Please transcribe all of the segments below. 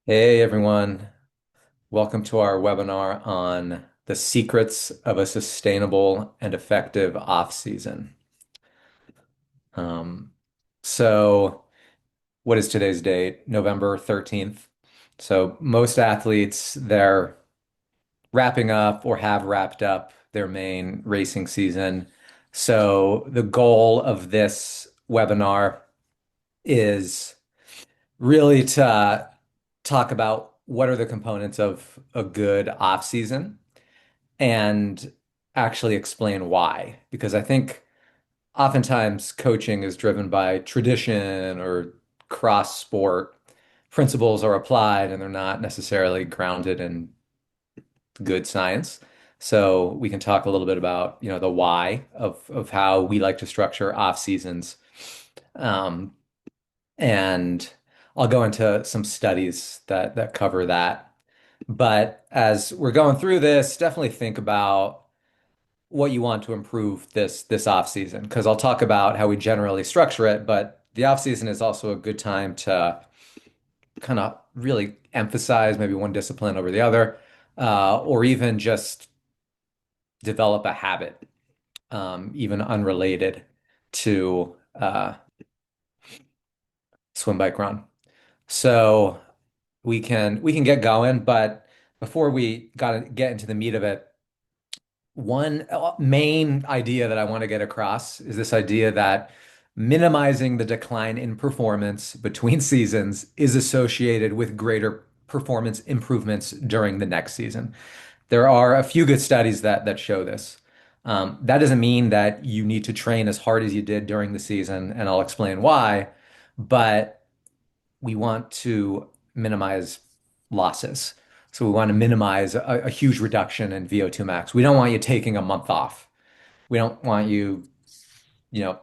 Hey everyone, welcome to our webinar on the secrets of a sustainable and effective off season. Um, so, what is today's date? November 13th. So, most athletes, they're wrapping up or have wrapped up their main racing season. So, the goal of this webinar is really to talk about what are the components of a good off season and actually explain why. Because I think oftentimes coaching is driven by tradition or cross sport principles are applied and they're not necessarily grounded in good science. So we can talk a little bit about, the why of how we like to structure off seasons. Um, and I'll go into some studies that cover that. But as we're going through this, definitely think about what you want to improve this off season because I'll talk about how we generally structure it, but the off season is also a good time to kind of really emphasize maybe one discipline over the other, or even just develop a habit, even unrelated to swim, bike, run. So we can get going, but before we got to get into the meat of it, one main idea that I want to get across is this idea that minimizing the decline in performance between seasons is associated with greater performance improvements during the next season. There are a few good studies that show this. That doesn't mean that you need to train as hard as you did during the season, and I'll explain why, but we want to minimize losses. So we want to minimize a huge reduction in VO2 max. We don't want you taking a month off. We don't want you, you know,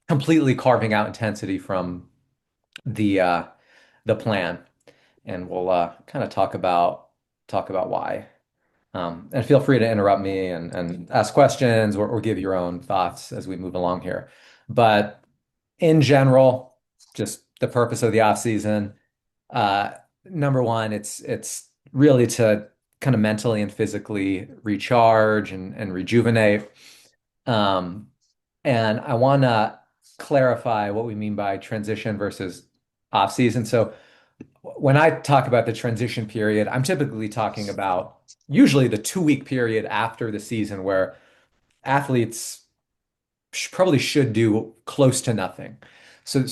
completely carving out intensity from the uh, the plan. And we'll kind of talk about why. And feel free to interrupt me and ask questions or give your own thoughts as we move along here. But in general, just the purpose of the off season. Uh, Number one, it's really to kind of mentally and physically recharge and rejuvenate. Um, and I want to clarify what we mean by transition versus off season. So when I talk about the transition period, I'm typically talking about usually the 2 week period after the season where athletes probably should do close to nothing. So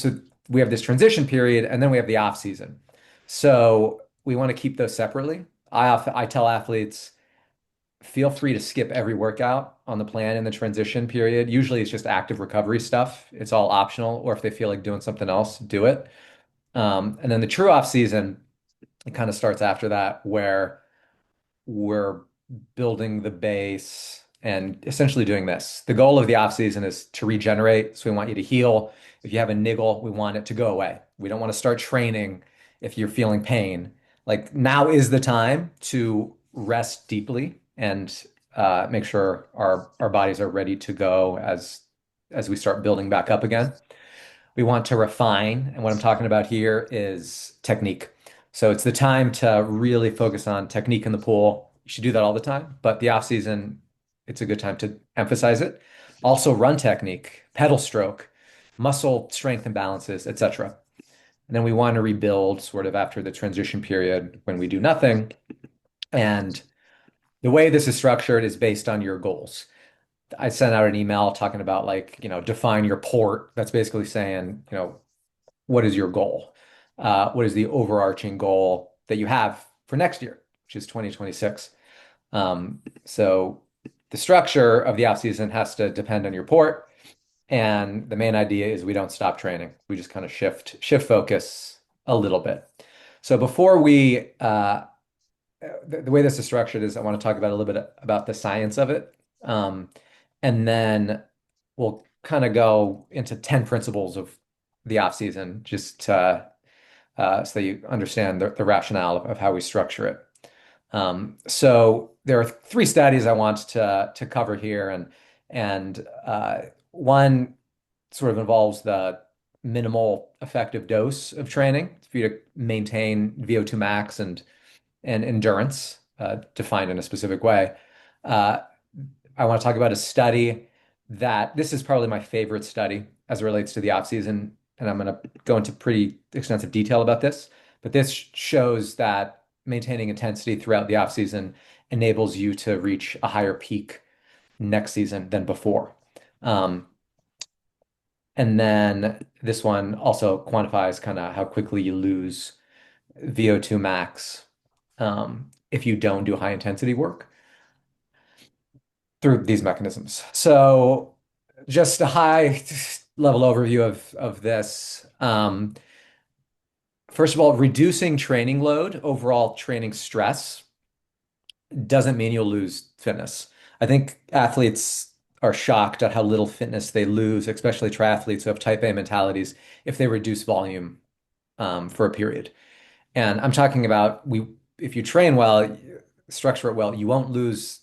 we have this transition period, and then we have the off season. So we want to keep those separately. I tell athletes, feel free to skip every workout on the plan in the transition period. Usually it's just active recovery stuff. It's all optional, or if they feel like doing something else, do it. And then the true off season, it kind of starts after that, where we're building the base and essentially doing this. The goal of the off season is to regenerate. So we want you to heal. If you have a niggle, we want it to go away. We don't want to start training if you're feeling pain. Like now is the time to rest deeply and make sure our bodies are ready to go as we start building back up again. We want to refine, and what I'm talking about here is technique. So it's the time to really focus on technique in the pool. You should do that all the time, but the off season, it's a good time to emphasize it. Also, run technique, pedal stroke, muscle strength and balances, etc. And then we want to rebuild sort of after the transition period when we do nothing. And the way this is structured is based on your goals. I sent out an email talking about like, define your port. That's basically saying, what is your goal? What is the overarching goal that you have for next year, which is 2026? So the structure of the off season has to depend on your port. And the main idea is we don't stop training. We just kind of shift focus a little bit. So before the way this is structured is I want to talk about a little bit about the science of it. And then we'll kind of go into 10 principles of the off season just so that you understand the rationale of how we structure it. So there are three studies I want to cover here, and one sort of involves minimal effective dose of training for you to maintain VO2 max and endurance, defined in a specific way. Uh, I want to talk about a study that this is probably my favorite study as it relates to the off season, and I'm going to go into pretty extensive detail about this. But this shows that maintaining intensity throughout the off season enables you to reach a higher peak next season than before. Um, and then this one also quantifies kind of how quickly you lose VO2 max if you don't do high intensity work through these mechanisms. So just a high level overview of this. First of all, reducing training load, overall training stress doesn't mean you'll lose fitness. I think athletes are shocked at how little fitness they lose, especially triathletes who have type A mentalities, if they reduce volume for a period. And I'm talking about if you train well, structure it well, you won't lose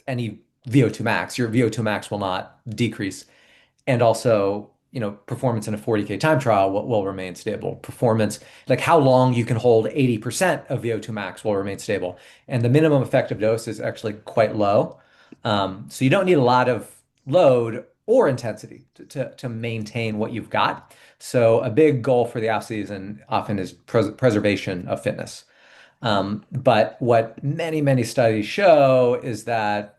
any VO2 max. Your VO2 max will not decrease. And also, performance in a 40K time trial will remain stable. Performance, like how long you can hold 80% of VO2 max will remain stable. And the minimum effective dose is actually quite low. So you don't need a lot of load or intensity to maintain what you've got. So a big goal for the off season often is preservation of fitness. But what many, many studies show is that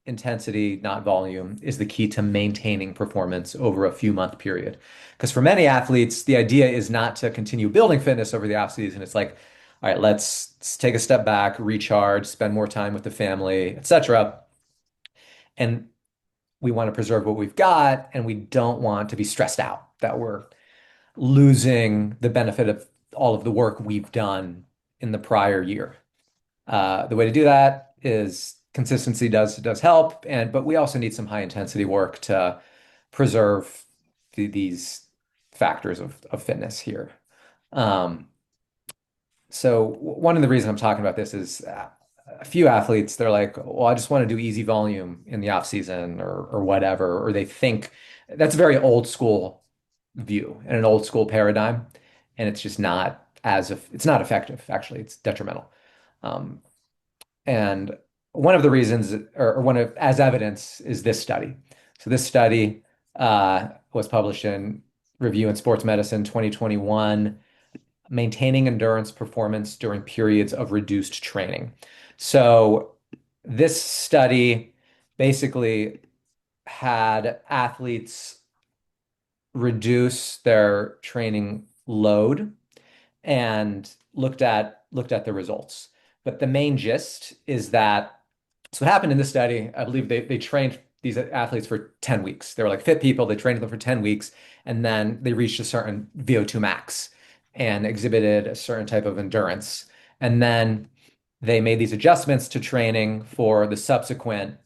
intensity, not volume, is the key to maintaining performance over a few month period. Because for many athletes, the idea is not to continue building fitness over the off season. It's like, all right, let's take a step back, recharge, spend more time with the family, etc. And we want to preserve what we've got, and we don't want to be stressed out that we're losing the benefit of all of the work we've done in the prior year. The way to do that is consistency does help, but we also need some high intensity work to preserve these factors of fitness here. Um, so one of the reasons I'm talking about this is a few athletes, they're like, well, I just want to do easy volume in the off season or whatever, or they think that's a very old school view and an old school paradigm, and it's just not it's not effective. Actually, it's detrimental. Um, and one of the reasons, or one of as evidence, is this study. So this study was published in Review in Sports Medicine 2021, maintaining endurance performance during periods of reduced training. So this study basically had athletes reduce their training load and looked at the results. But the main gist is that so what happened in this study, I believe they trained these athletes for 10 weeks. They were like fit people, they trained them for 10 weeks, and then they reached a certain VO2 max and exhibited a certain type of endurance. And then they made these adjustments to training for the subsequent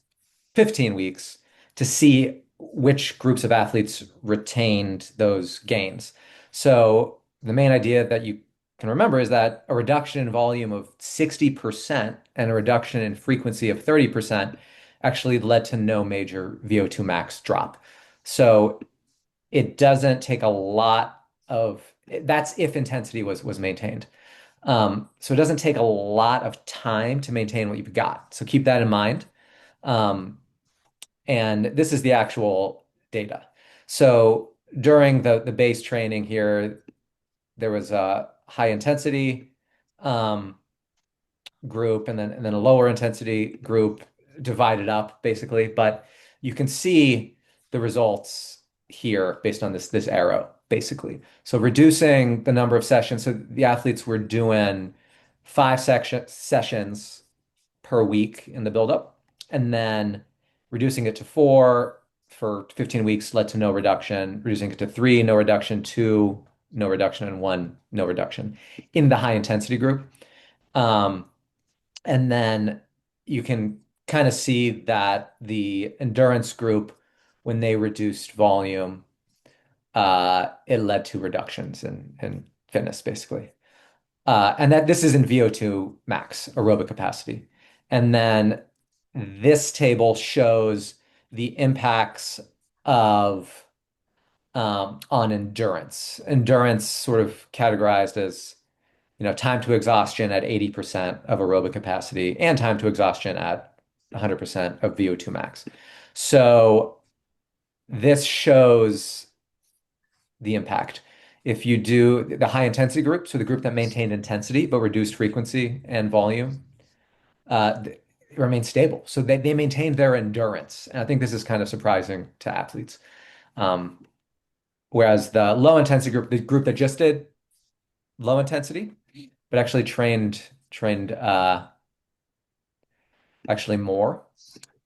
15 weeks to see which groups of athletes retained those gains. So the main idea that you can remember is that a reduction in volume of 60% and a reduction in frequency of 30% actually led to no major VO2 max drop. So it doesn't take a lot of that's if intensity was maintained. So it doesn't take a lot of time to maintain what you've got. So keep that in mind. Um, and this is the actual data. So during the base training here, there was a high intensity um, group and then a lower intensity group divided up basically. But you can see the results here based on this arrow basically. So reducing the number of sessions. So the athletes were doing sessions per week in the buildup, and then reducing it to four for 15 weeks led to no reduction. Reducing it to three, no reduction. Two, no reduction, and one, no reduction in the high intensity group. Um, and then you can kind of see that the endurance group, when they reduced volume, it led to reductions in fitness, basically. And that this is in VO2 max, aerobic capacity. And then this table shows the impacts of on endurance. Endurance sort of categorized as, time to exhaustion at 80% of aerobic capacity and time to exhaustion at 100% of VO2 max. So this shows the impact. If you do the high intensity group, so the group that maintained intensity but reduced frequency and volume, it remains stable. So they maintained their endurance. And I think this is kind of surprising to athletes. Um, Whereas the low intensity group, the group that just did low intensity, but actually trained actually more,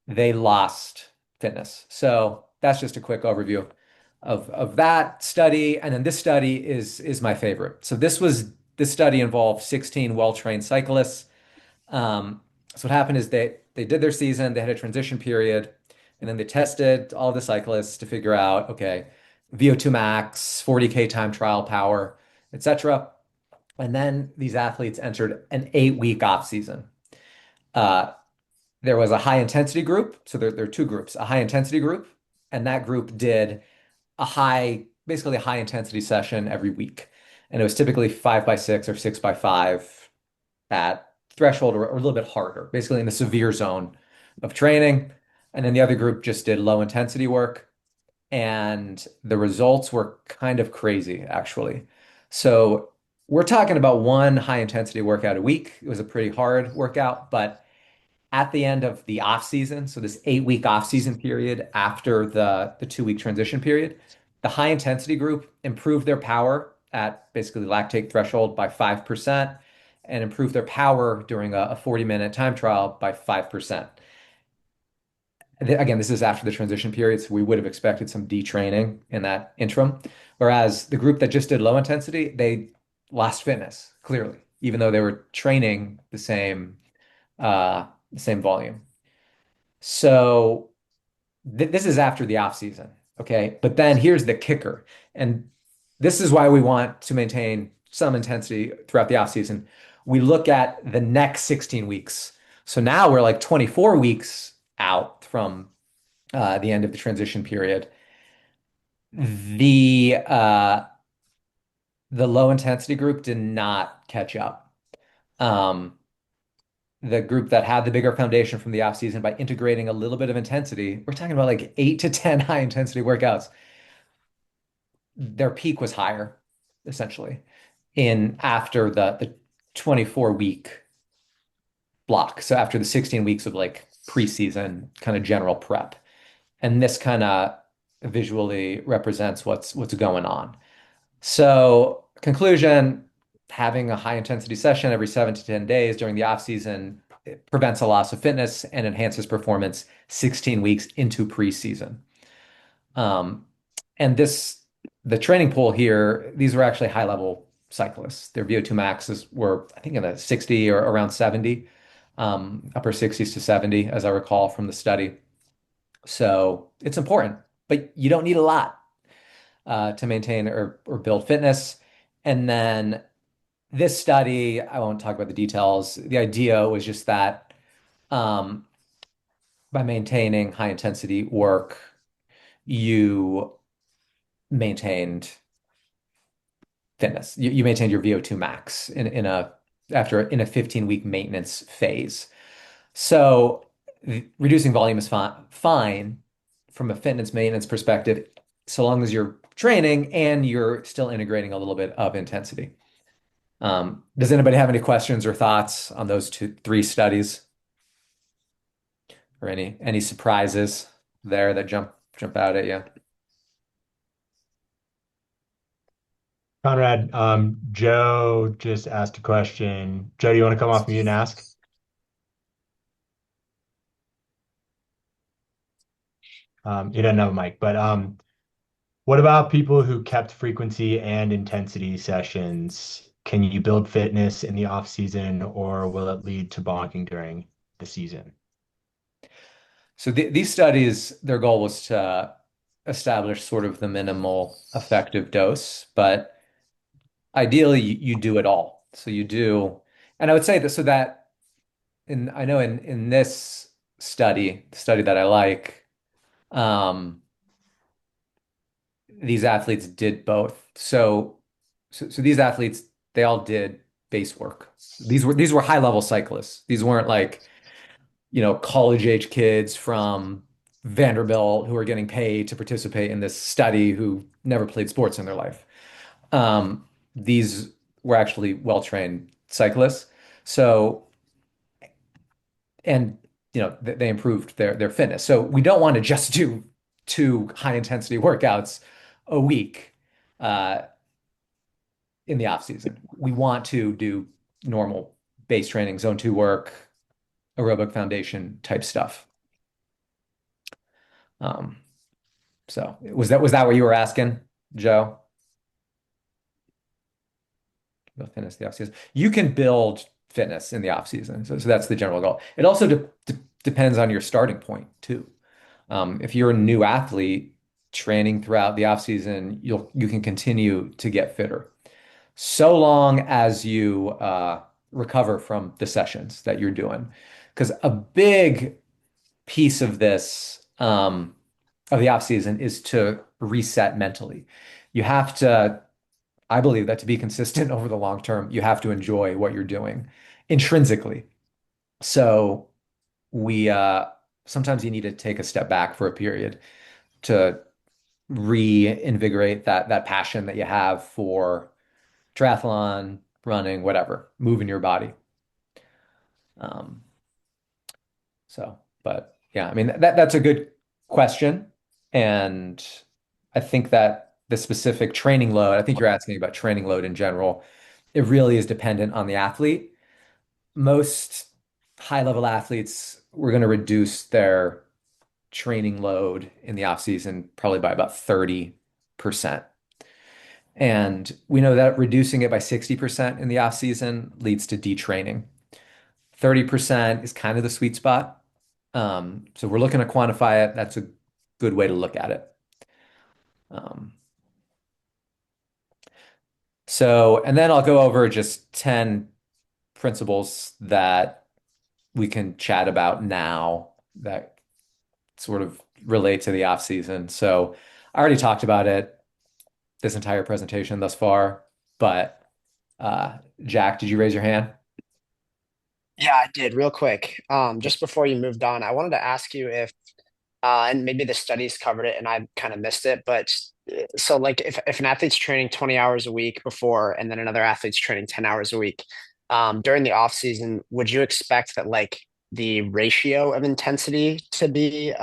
they lost fitness. So that's just a quick overview of that study. And then this study is my favorite. So this study involved 16 well-trained cyclists. So what happened is they did their season, they had a transition period, and then they tested all the cyclists to figure out, okay, VO2 max, 40K time trial power, etc. And then these athletes entered an 8-week off season. Uh, there was a high intensity group. So there are two groups, a high intensity group, and that group did basically a high intensity session every week. And it was typically 5x6 or 6x5 at threshold or a little bit harder, basically in the severe zone of training. And then the other group just did low intensity work. And the results were kind of crazy, actually. So we're talking about one high intensity workout a week. It was a pretty hard workout, but at the end of the off season, so this 8-week off season period after the 2-week transition period, the high intensity group improved their power at basically lactate threshold by 5% and improved their power during a 40-minute time trial by 5%. Again, this is after the transition period, so we would have expected some detraining in that interim. Whereas the group that just did low intensity, they lost fitness, clearly, even though they were training the same volume. So this is after the off season, okay? But then here's the kicker, and this is why we want to maintain some intensity throughout the off season. We look at the next 16 weeks. So now we're like 24 weeks out from the end of the transition period. The low intensity group did not catch up. Um, the group that had the bigger foundation from the off season by integrating a little bit of intensity, we're talking about like 8 to 10 high intensity workouts. Their peak was higher, essentially, in after the 24-week block. So after the 16 weeks of like preseason kind of general prep. And this kind of visually represents what's going on. So, conclusion, having a high intensity session every 7 to 10 days during the off season prevents a loss of fitness and enhances performance 16 weeks into preseason. Um, and the training pool here, these were actually high level cyclists. Their VO2 maxes were, I think, in the 60 or around 70, upper 60s to 70, as I recall from the study. So it's important, but you don't need a lot to maintain or build fitness. And then this study, I won't talk about the details. The idea was just that um, by maintaining high intensity work, you maintained fitness. You maintained your VO2 max in a 15-week maintenance phase. So reducing volume is fine from a fitness maintenance perspective, so long as you're training and you're still integrating a little bit of intensity. Does anybody have any questions or thoughts on those three studies, or any surprises there that jump out at you? Conrad, Joe just asked a question. Joe, do you want to come off mute and ask? He doesn't have a mic, but what about people who kept frequency and intensity sessions? Can you build fitness in the off season, or will it lead to bonking during the season? So these studies, their goal was to establish sort of the minimal effective dose, but ideally you do it all. So you do, and I would say that so that I know in this study, the study that I like, um, these athletes did both. So these athletes, they all did base work. These were high level cyclists. These weren't like, college age kids from Vanderbilt who are getting paid to participate in this study who never played sports in their life. These were actually well-trained cyclists. So, and they improved their fitness. So we don't want to just do two high intensity workouts a week uh, in the off season. We want to do normal base training, zone two work, aerobic foundation type stuff. Um, so was that what you were asking, Joe? Build fitness in the off season. You can build fitness in the off season. So that's the general goal. It also depends on your starting point too. If you're a new athlete training throughout the off season, you can continue to get fitter so long as you recover from the sessions that you're doing. Because a big piece of this of the off season is to reset mentally. You have to, I believe that to be consistent over the long term, you have to enjoy what you're doing intrinsically. So we sometimes you need to take a step back for a period to reinvigorate that passion that you have for triathlon, running, whatever, moving your body. Um, but yeah, I mean that's a good question, and I think that the specific training load, I think you're asking about training load in general, it really is dependent on the athlete. Most high-level athletes, we're going to reduce their training load in the off season probably by about 30%. And we know that reducing it by 60% in the off season leads to detraining. 30% is kind of the sweet spot. So we're looking to quantify it. That's a good way to look at it. Um, and then I'll go over just 10 principles that we can chat about now that sort of relate to the off season. So I already talked about it this entire presentation thus far, but Jack, did you raise your hand? Yeah, I did real quick. Just before you moved on, I wanted to ask you if, and maybe the studies covered it and I kind of missed it, but so like if an athlete's training 20 hours a week before and then another athlete's training 10 hours a week, during the off season, would you expect that like the ratio of intensity to be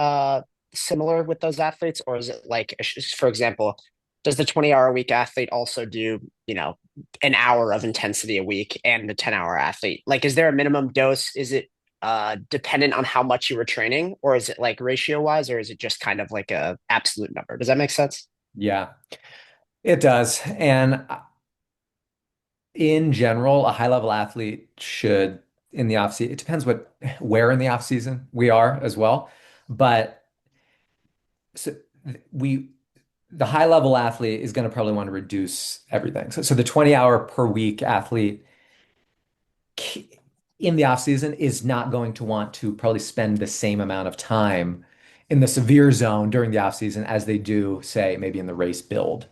similar with those athletes? Or is it like, for example, does the 20-hour a week athlete also do, an hour of intensity a week and the 10-hour athlete? Like, is there a minimum dose? Is it dependent on how much you were training, or is it like ratio wise, or is it just kind of like a absolute number? Does that make sense? Yeah, it does. And in general, a high level athlete should in the off season, it depends where in the off season we are as well. But so we the high level athlete is going to probably want to reduce everything. So the 20-hour per week athlete in the off season is not going to want to probably spend the same amount of time in the severe zone during the off season as they do, say, maybe in the race build.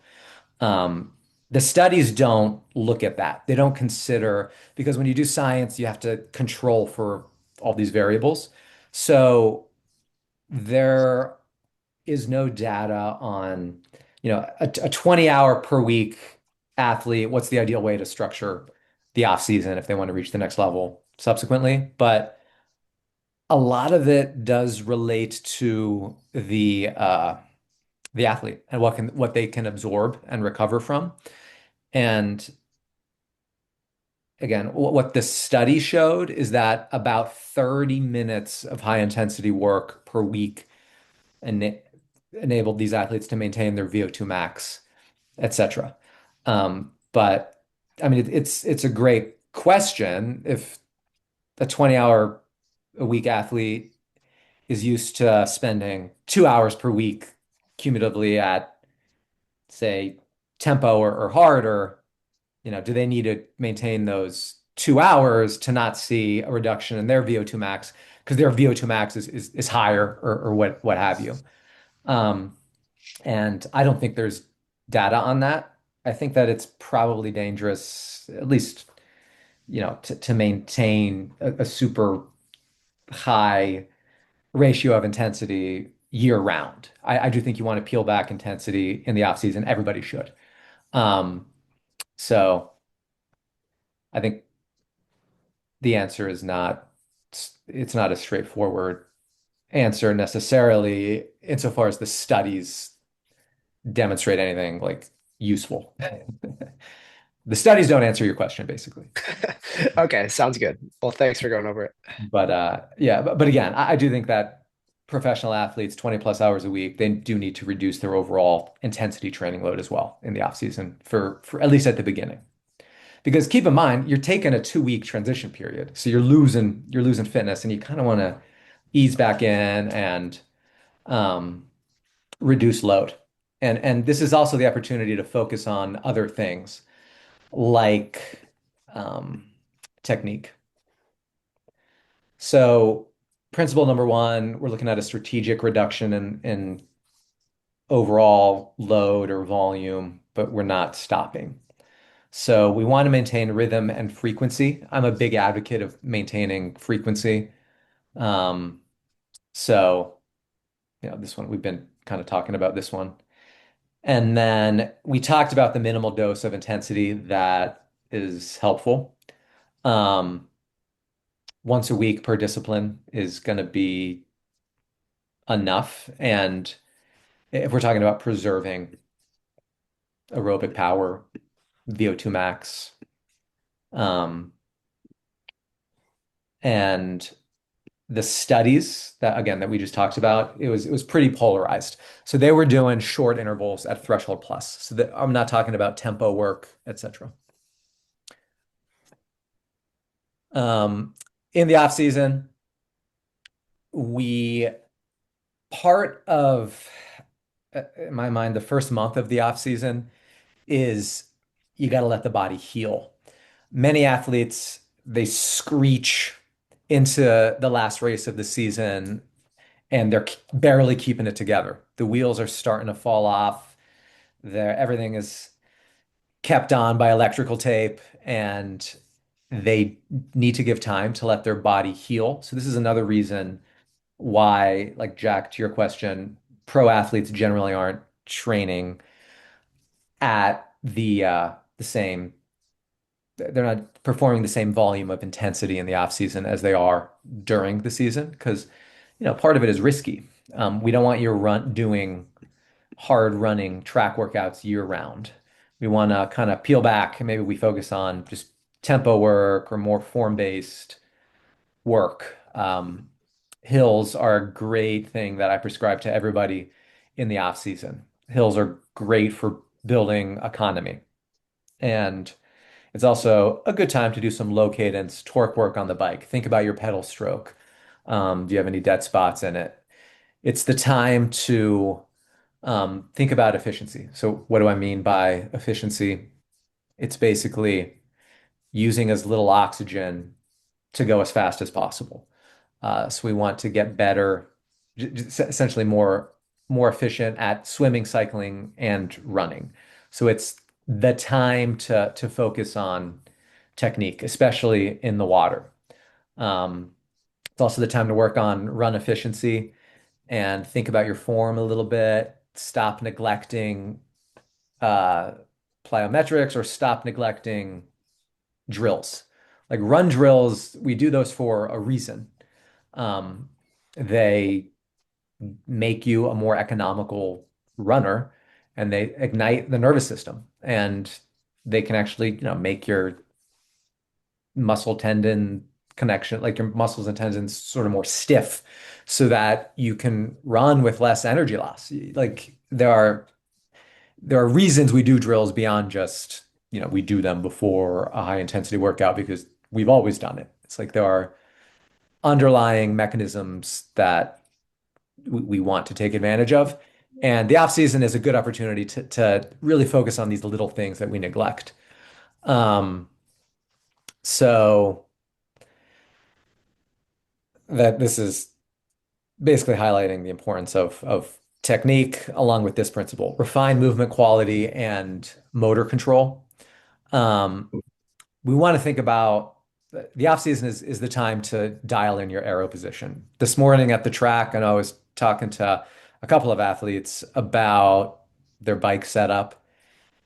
Um, the studies don't look at that. They don't consider, because when you do science, you have to control for all these variables. So there is no data on, a 20-hour per week athlete, what's the ideal way to structure the off season if they want to reach the next level subsequently. But a lot of it does relate to the athlete and what they can absorb and recover from. And again, what the study showed is that about 30 minutes of high intensity work per week ena enabled these athletes to maintain their VO2 max, etc. But I mean, it's a great question. If a 20-hour a week athlete is used to spending 2 hours per week cumulatively at, say, tempo or harder, do they need to maintain those 2 hours to not see a reduction in their VO2 max because their VO2 max is higher or what have you. Um, and I don't think there's data on that. I think that it's probably dangerous, at least, to maintain a super high ratio of intensity year round. I do think you want to peel back intensity in the off season. Everybody should. Um, so I think the answer is not, it's not a straightforward answer necessarily insofar as the studies demonstrate anything like useful. The studies don't answer your question, basically. Okay, sounds good. Well, thanks for going over it. But yeah, but again, I do think that professional athletes, 20 plus hours a week, they do need to reduce their overall intensity training load as well in the off season for at least at the beginning. Because keep in mind, you're taking a 2 week transition period. So you're losing fitness and you kind of want to ease back in and um, reduce load. And this is also the opportunity to focus on other things like um, technique. So, principle number one, we're looking at a strategic reduction in overall load or volume, but we're not stopping. So, we want to maintain rhythm and frequency. I'm a big advocate of maintaining frequency. Um, so, this one, we've been kind of talking about this one. And then we talked about the minimal dose of intensity that is helpful. Um, Once a week per discipline is going to be enough. And if we're talking about preserving aerobic power, VO2 max, um, and the studies that again that we just talked about, it was pretty polarized. So they were doing short intervals at threshold plus. So that I'm not talking about tempo work, etc. Um, in the off season, we part of in my mind, the first month of the off season is you got to let the body heal. Many athletes, they screech into the last race of the season and they're barely keeping it together. The wheels are starting to fall off. Everything is kept on by electrical tape and they need to give time to let their body heal. So this is another reason why, like Jack, to your question, pro athletes generally aren't training at the same they're not performing the same volume of intensity in the off season as they are during the season because part of it is risky. We don't want you doing hard running track workouts year round. We want to kind of peel back and maybe we focus on just tempo work or more form-based work. Hills are a great thing that I prescribe to everybody in the off season. Hills are great for building economy. And it's also a good time to do some low cadence torque work on the bike. Think about your pedal stroke. Do you have any dead spots in it? It's the time to think about efficiency. So, what do I mean by efficiency? It's basically using as little oxygen to go as fast as possible. So we want to get better, essentially more efficient at swimming, cycling, and running. So it's the time to focus on technique, especially in the water. Um, it's also the time to work on run efficiency and think about your form a little bit. Stop neglecting uh, plyometrics or stop neglecting drills. Like run drills, we do those for a reason. Um, they make you a more economical runner and they ignite the nervous system and they can actually, make your muscle tendon connection, like your muscles and tendons sort of more stiff so that you can run with less energy loss. Like there are reasons we do drills beyond just, we do them before a high intensity workout because we've always done it. It's like there are underlying mechanisms that we want to take advantage of. And the off season is a good opportunity to really focus on these little things that we neglect. Um, so that this is basically highlighting the importance of technique along with this principle, refine movement quality and motor control. Um, we want to think about the off season is the time to dial in your aero position. This morning at the track, and I was talking to a couple of athletes about their bike setup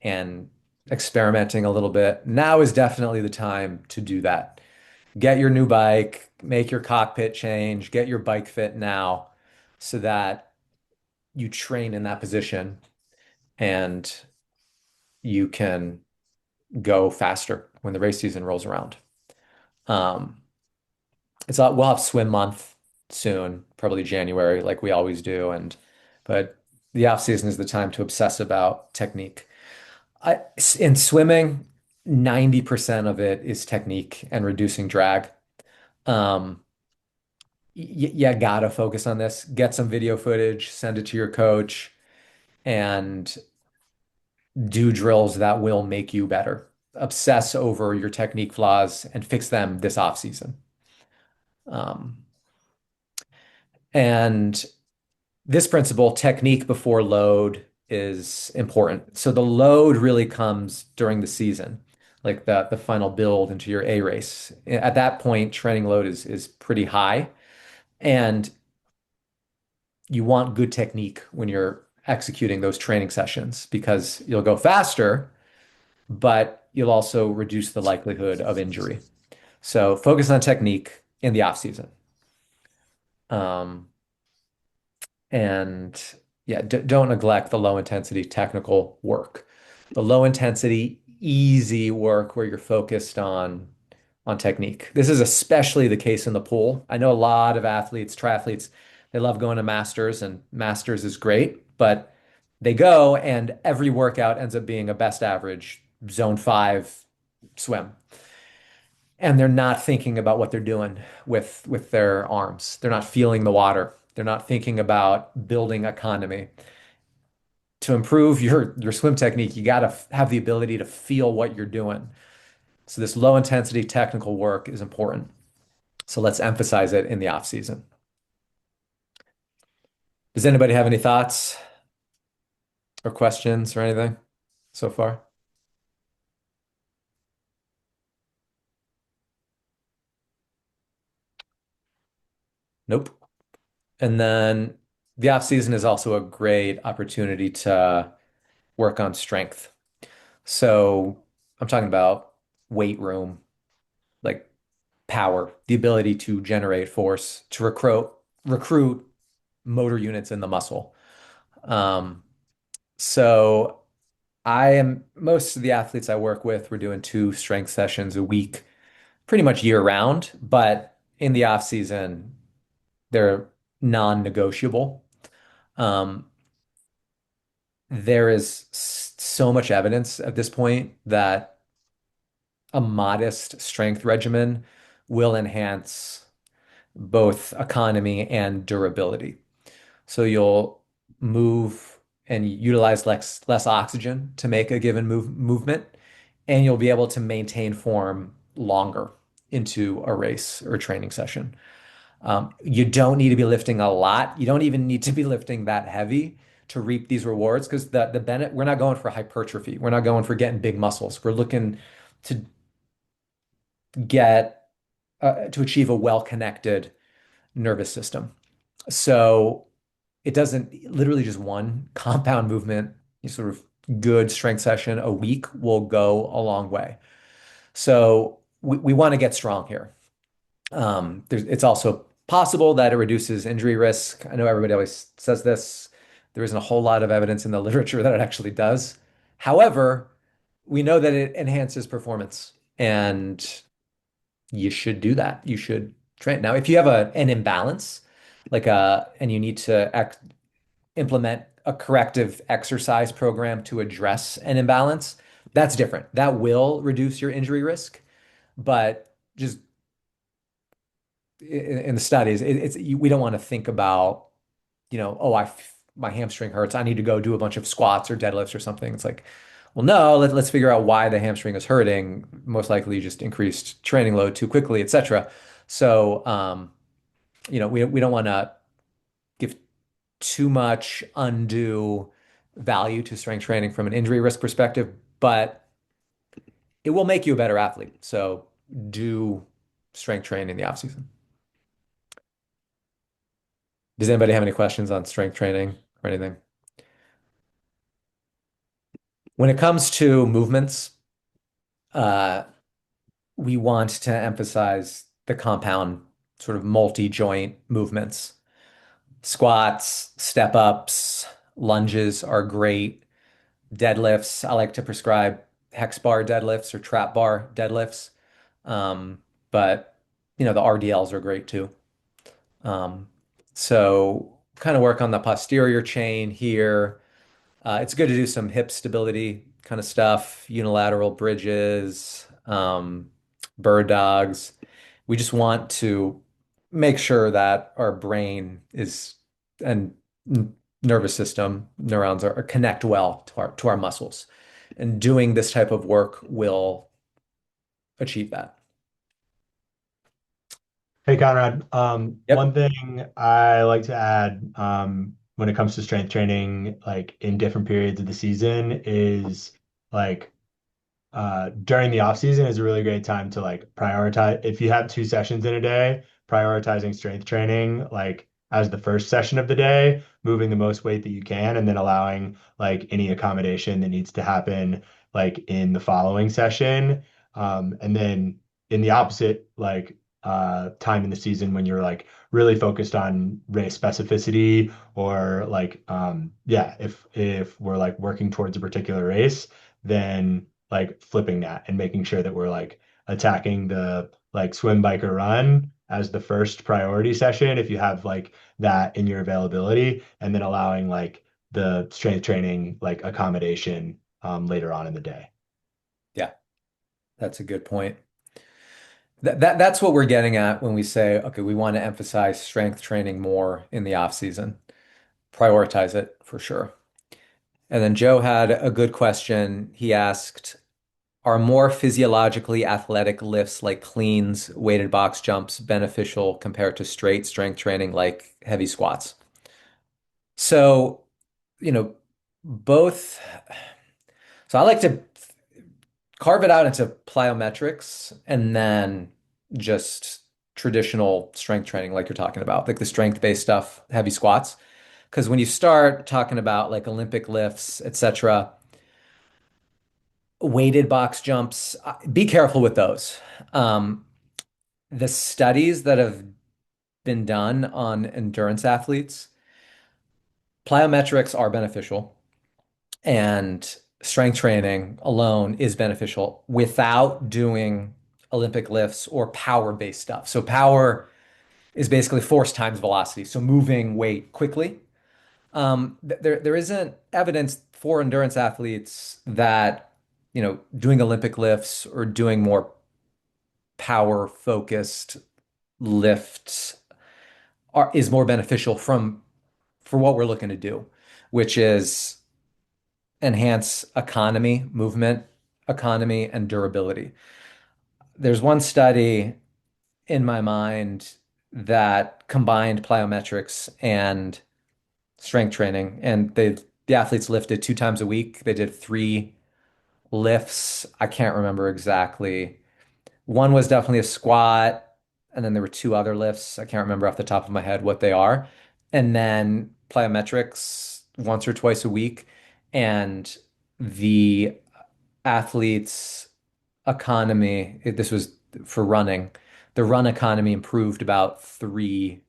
and experimenting a little bit. Now is definitely the time to do that. Get your new bike, make your cockpit change, get your bike fit now so that you train in that position and you can go faster when the race season rolls around. Um, we'll have swim month soon, probably January, like we always do, and but the off season is the time to obsess about technique. In swimming, 90% of it is technique and reducing drag. Um, you gotta focus on this. Get some video footage, send it to your coach, and do drills that will make you better. Obsess over your technique flaws and fix them this off season. Um, and this principle, technique before load, is important. So the load really comes during the season, like the final build into your A race. At that point, training load is pretty high, and you want good technique when you're executing those training sessions because you'll go faster, but you'll also reduce the likelihood of injury. So focus on technique in the off season. Um, And yeah, don't neglect the low intensity technical work. The low intensity, easy work where you're focused on technique. This is especially the case in the pool. I know a lot of athletes, triathletes, they love going to masters, and masters is great, but they go and every workout ends up being a best average zone 5 swim. And they're not thinking about what they're doing with their arms. They're not feeling the water. They're not thinking about building economy. To improve your swim technique, you got to have the ability to feel what you're doing. So this low intensity technical work is important. So let's emphasize it in the off season. Does anybody have any thoughts or questions or anything so far? Nope. And then the off season is also a great opportunity to work on strength. So I'm talking about weight room, like power, the ability to generate force, to recruit motor units in the muscle. Um, so most of the athletes I work with, we're doing 2 strength sessions a week, pretty much year round, but in the off season, they're non-negotiable. Um, there is so much evidence at this point that a modest strength regimen will enhance both economy and durability. So you'll move and utilize less oxygen to make a given movement, and you'll be able to maintain form longer into a race or a training session. You don't need to be lifting a lot. You don't even need to be lifting that heavy to reap these rewards because the benefit, we're not going for hypertrophy. We're not going for getting big muscles. We're looking to get to achieve a well-connected nervous system. So it doesn't literally just one compound movement, you sort of good strength session a week will go a long way. So we want to get strong here. It's also possible that it reduces injury risk. I know everybody always says this. There isn't a whole lot of evidence in the literature that it actually does. However, we know that it enhances performance, and you should do that. You should train. Now, if you have an imbalance, and you need to implement a corrective exercise program to address an imbalance, that's different. That will reduce your injury risk, but just in the studies, we don't want to think about, oh, my hamstring hurts. I need to go do a bunch of squats or deadlifts or something. It's like, well, no, let's figure out why the hamstring is hurting. Most likely just increased training load too quickly, etc. So, we don't want to give too much undue value to strength training from an injury risk perspective, but it will make you a better athlete. So do strength training in the off season. Does anybody have any questions on strength training or anything? When it comes to movements, uh, we want to emphasize the compound sort of multi-joint movements. Squats, step ups, lunges are great. Deadlifts, I like to prescribe hex bar deadlifts or trap bar deadlifts. Um, but the RDLs are great too. Um, so kind of work on the posterior chain here. It's good to do some hip stability kind of stuff, unilateral bridges, bird dogs. We just want to make sure that our brain is and nervous system neurons are connect well to our muscles. And doing this type of work will achieve that. Hey Conrad, Yep. one thing I like to add when it comes to strength training, like in different periods of the season, is like during the off season is a really great time to like prioritize. If you have two sessions in a day, prioritizing strength training like as the first session of the day, moving the most weight that you can, and then allowing like any accommodation that needs to happen like in the following session. And then in the opposite like time in the season when you're like really focused on race specificity or like yeah, if we're like working towards a particular race, then like flipping that and making sure that we're like attacking the like swim, bike, or run as the first priority session if you have like that in your availability, and then allowing like the strength training like accommodation later on in the day. Yeah, that's a good point. That's what we're getting at when we say, okay, we want to emphasize strength training more in the off season. Prioritize it for sure. And then Joe had a good question. He asked, are more physiologically athletic lifts like cleans, weighted box jumps beneficial compared to straight strength training like heavy squats? So, you know, both. So I like to carve it out into plyometrics and then just traditional strength training, like you're talking about, like the strength-based stuff, heavy squats. Because when you start talking about like Olympic lifts, etc., weighted box jumps, be careful with those. Um, the studies that have been done on endurance athletes, plyometrics are beneficial, and strength training alone is beneficial without doing Olympic lifts or power-based stuff. So power is basically force times velocity, so moving weight quickly. There isn't evidence for endurance athletes that doing Olympic lifts or doing more power focused lifts is more beneficial for what we're looking to do, which is enhance economy, movement economy, and durability. There's one study in my mind that combined plyometrics and strength training, and the athletes lifted 2 times a week. They did 3 lifts. I can't remember exactly. One was definitely a squat, and then there were 2 other lifts. I can't remember off the top of my head what they are. And then plyometrics once or twice a week. And the athletes' economy, this was for running, the run economy improved about 3%.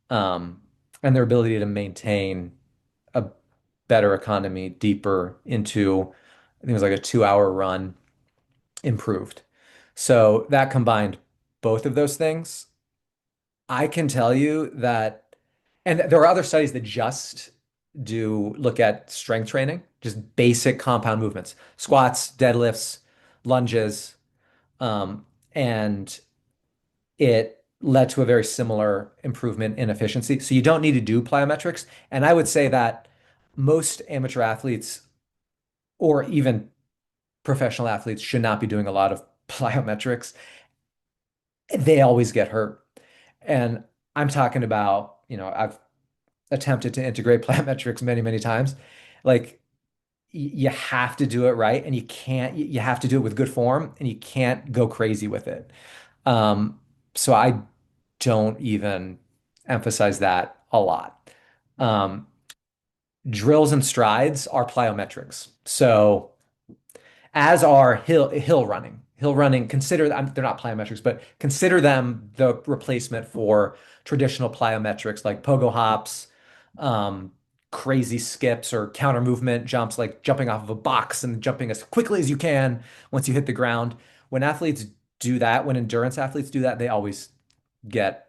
Um, and their ability to maintain a better economy deeper into, I think it was like a 2 hour run improved. So that combined both of those things. I can tell you that, and there are other studies that just do look at strength training, just basic compound movements, squats, deadlifts, lunges, um, and it led to a very similar improvement in efficiency. So you don't need to do plyometrics. And I would say that most amateur athletes or even professional athletes should not be doing a lot of plyometrics. They always get hurt. And I'm talking about, I've attempted to integrate plyometrics many, many times. Like you have to do it right, and you can't. You have to do it with good form, and you can't go crazy with it. Um, so I don't even emphasize that a lot. Um, Drills and strides are plyometrics. So as are hill running. Hill running, consider they're not plyometrics, but consider them the replacement for traditional plyometrics like pogo hops, um, crazy skips or counter movement jumps, like jumping off of a box and jumping as quickly as you can once you hit the ground. When athletes do that, when endurance athletes do that, they always get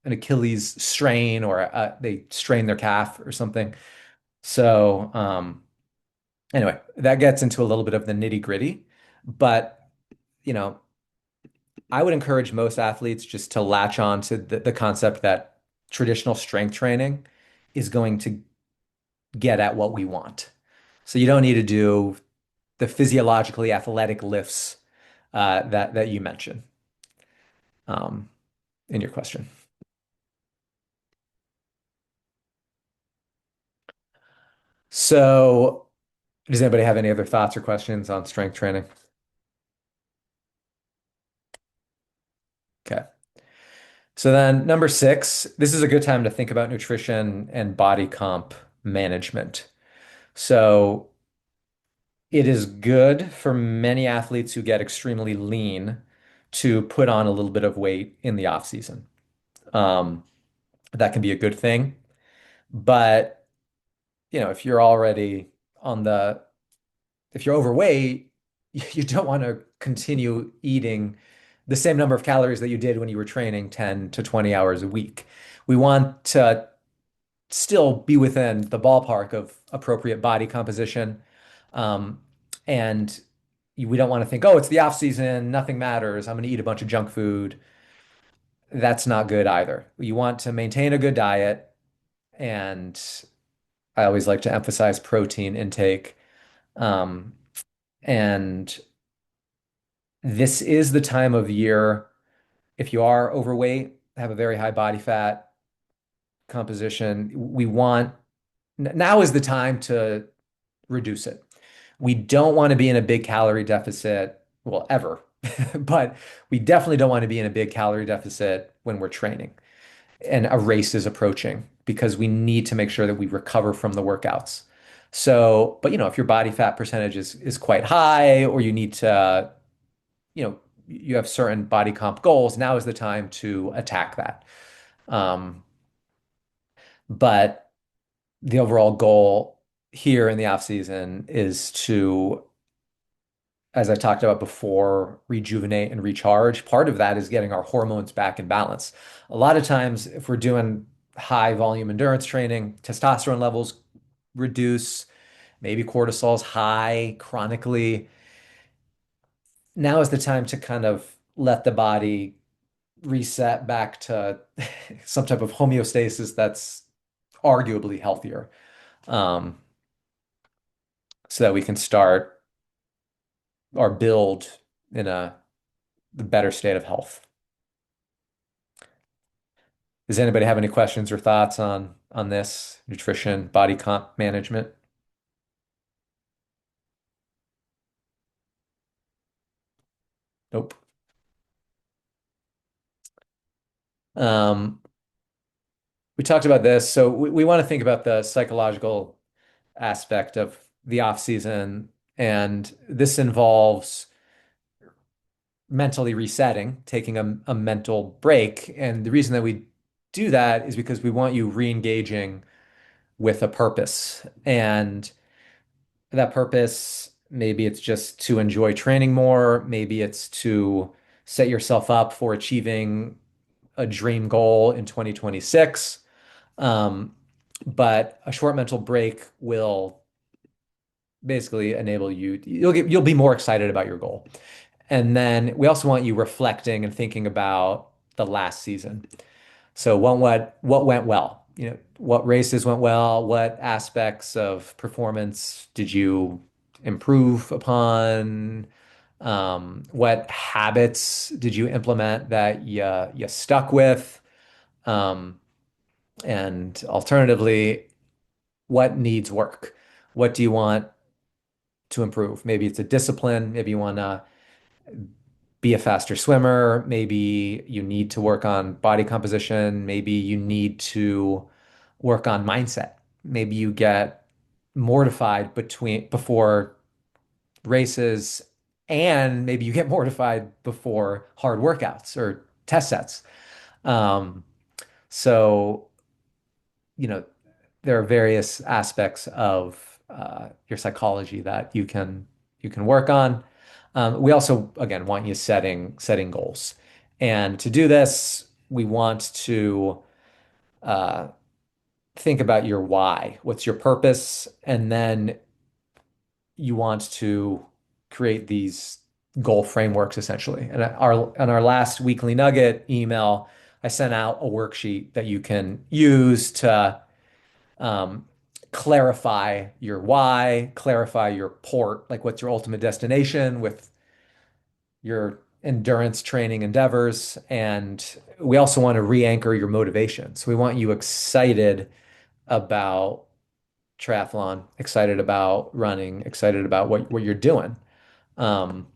an Achilles strain or they strain their calf or something. So, anyway, that gets into a little bit of the nitty gritty, but you know, I would encourage most athletes just to latch on to the concept that traditional strength training is going to get at what we want. So you don't need to do the physiologically athletic lifts that you mentioned um, in your question. So, does anybody have any other thoughts or questions on strength training? Okay. So then number six, this is a good time to think about nutrition and body comp management. So it is good for many athletes who get extremely lean to put on a little bit of weight in the off season. Um, that can be a good thing. But, if you're already on the, if you're overweight, you don't want to continue eating the same number of calories that you did when you were training 10 to 20 hours a week. We want to still be within the ballpark of appropriate body composition. Um, and we don't want to think, oh, it's the off season, nothing matters. I'm going to eat a bunch of junk food. That's not good either. You want to maintain a good diet. And I always like to emphasize protein intake. Um, and this is the time of year, if you are overweight, have a very high body fat composition, now is the time to reduce it. We don't want to be in a big calorie deficit, well, ever, but we definitely don't want to be in a big calorie deficit when we're training and a race is approaching because we need to make sure that we recover from the workouts. So, but if your body fat percentage is quite high or you need to, you have certain body comp goals, now is the time to attack that. Um, but the overall goal here in the off season is to, as I talked about before, rejuvenate and recharge. Part of that is getting our hormones back in balance. A lot of times, if we're doing high volume endurance training, testosterone levels reduce, maybe cortisol's high chronically. Now is the time to kind of let the body reset back to some type of homeostasis that's arguably healthier, um, so that we can start or build in a better state of health. Does anybody have any questions or thoughts on this nutrition, body comp management? Nope. Um, we talked about this, so we want to think about the psychological aspect of the off season, and this involves mentally resetting, taking a mental break. And the reason that we do that is because we want you re-engaging with a purpose. And that purpose, maybe it's just to enjoy training more, maybe it's to set yourself up for achieving a dream goal in 2026. Um, but a short mental break will basically enable you'll be more excited about your goal. And then we also want you reflecting and thinking about the last season. So what went well? What races went well? What aspects of performance did you improve upon? What habits did you implement that you stuck with? Um, And alternatively, what needs work? What do you want to improve? Maybe it's a discipline. Maybe you want to be a faster swimmer. Maybe you need to work on body composition. Maybe you need to work on mindset. Maybe you get mortified before races, and maybe you get mortified before hard workouts or test sets. Um, so, you know, there are various aspects of your psychology that you can work on. We also, again, want you setting goals, and to do this, we want to uh, think about your why. What's your purpose? And then you want to create these goal frameworks essentially. And our last weekly nugget email, I sent out a worksheet that you can use to um, clarify your why, clarify your port, like what's your ultimate destination with your endurance training endeavors. And we also want to re-anchor your motivation. So we want you excited about triathlon, excited about running, excited about what you're doing. Um,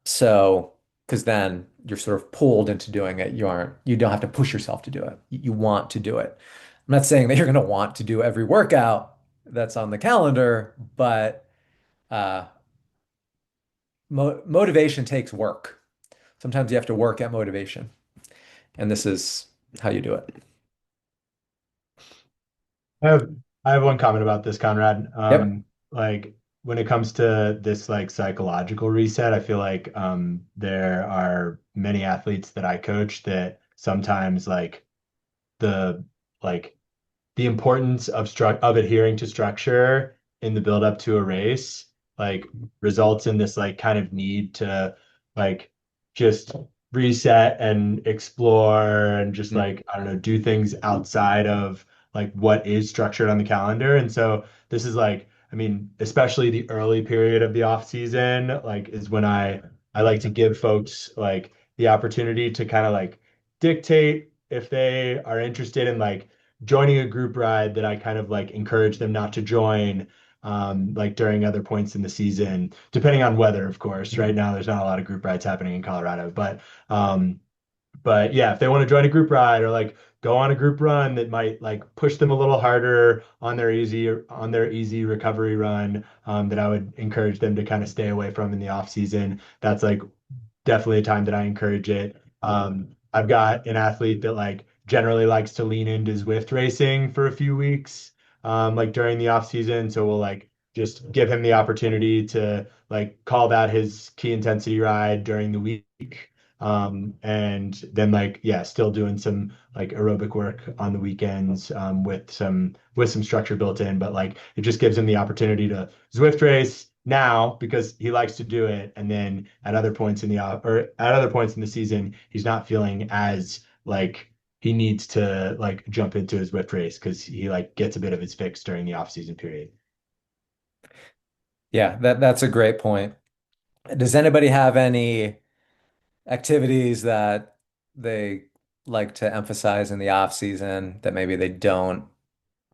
so, because then you're sort of pulled into doing it. You don't have to push yourself to do it. You want to do it. I'm not saying that you're going to want to do every workout that's on the calendar, but uh, motivation takes work. Sometimes you have to work at motivation, and this is how you do it. I have I have one comment about this, Conrad. Yep. Like when it comes to this like psychological reset, I feel like there are many athletes that I coach that sometimes the like the importance of adhering to structure in the build up to a race like results in this like kind of need to like just reset and explore and just Mm. like I don't know do things outside of like what is structured on the calendar. And so this is like I mean especially the early period of the off season like is when I like to give folks like the opportunity to kind of like dictate if they are interested in like joining a group ride that I kind of like encourage them not to join like during other points in the season, depending on weather, of course. Right now, there's not a lot of group rides happening in Colorado, um, but yeah, if they want to join a group ride or like go on a group run that might like push them a little harder on their easy recovery run, that I would encourage them to kind of stay away from in the off season. That's like definitely a time that I encourage it. I've got an athlete that like generally likes to lean into Zwift racing for a few weeks, like during the off season. So we'll like just give him the opportunity to like call that his key intensity ride during the week. And then like yeah, still doing some like aerobic work on the weekends with some structure built in, but like it just gives him the opportunity to Zwift race now because he likes to do it, and then at other points in the or at other points in the season, he's not feeling as like he needs to like jump into his Zwift race because he like gets a bit of his fix during the off season period. Yeah, that's a great point. Does anybody have any activities that they like to emphasize in the off season that maybe they don't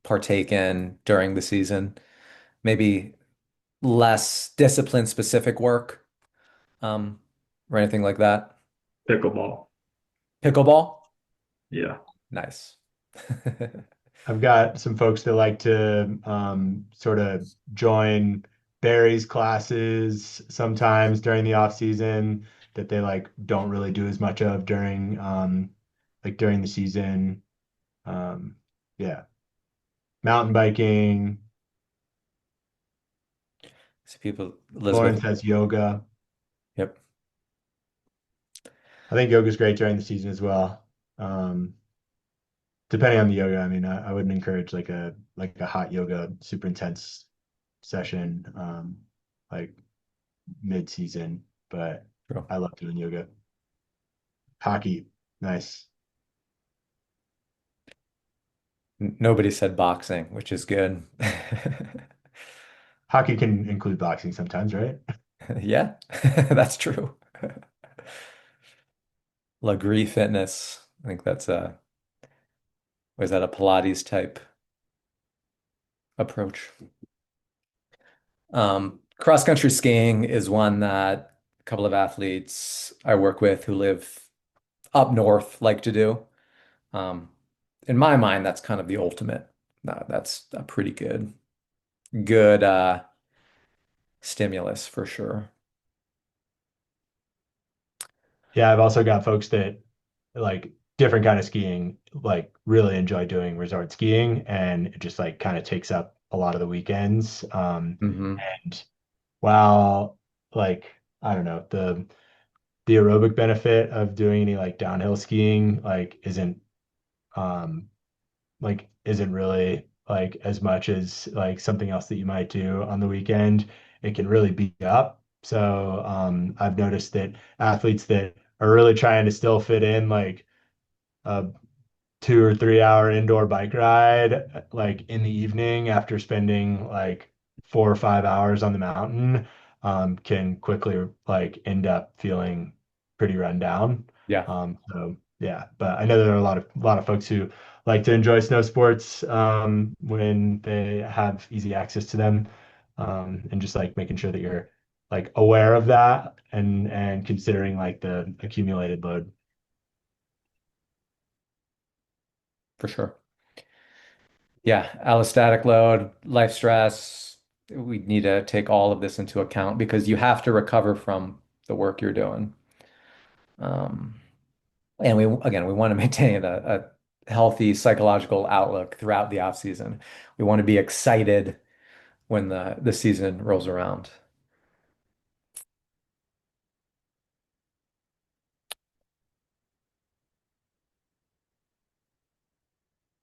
partake in during the season? Maybe less discipline specific work, um, or anything like that. Pickleball. Pickleball? Yeah. Nice. I've got some folks that like to sort of join Barry's classes sometimes during the off season that they like don't really do as much of during like during the season. Um, yeah, mountain biking. So people, Elizabeth. Lawrence has yoga. Yep. I think yoga's great during the season as well. Um, Depending on the yoga, I mean, I wouldn't encourage like a hot yoga super intense session like mid season, but True. I love doing yoga. Hockey, nice. Nobody said boxing, which is good. Hockey can include boxing sometimes, right? Yeah, that's true. Legree Fitness. I think that's Or is that a Pilates type approach? Cross country skiing is one that a couple of athletes I work with who live up north like to do. Um, in my mind, that's kind of the ultimate. That's a pretty good stimulus for sure. Yeah, I've also got folks that like different kind of skiing, like really enjoy doing resort skiing, and it just like kind of takes up a lot of the weekends. Hmm. And while like I don't know, the aerobic benefit of doing any like downhill skiing um like isn't really like as much as like something else that you might do on the weekend. It can really beat you up. So I've noticed that athletes that are really trying to still fit in like a 2 or 3 hour indoor bike ride like in the evening after spending like 4 or 5 hours on the mountain can quickly like end up feeling pretty run down. Yeah, So yeah, but I know there are a lot of folks who like to enjoy snow sports when they have easy access to them, and just like making sure that you're like aware of that and considering like the accumulated load. for sure. Yeah, allostatic load, life stress. We need to take all of this into account because you have to recover from the work you're doing. Um, and we want to maintain a healthy psychological outlook throughout the off season. We want to be excited when the season rolls around.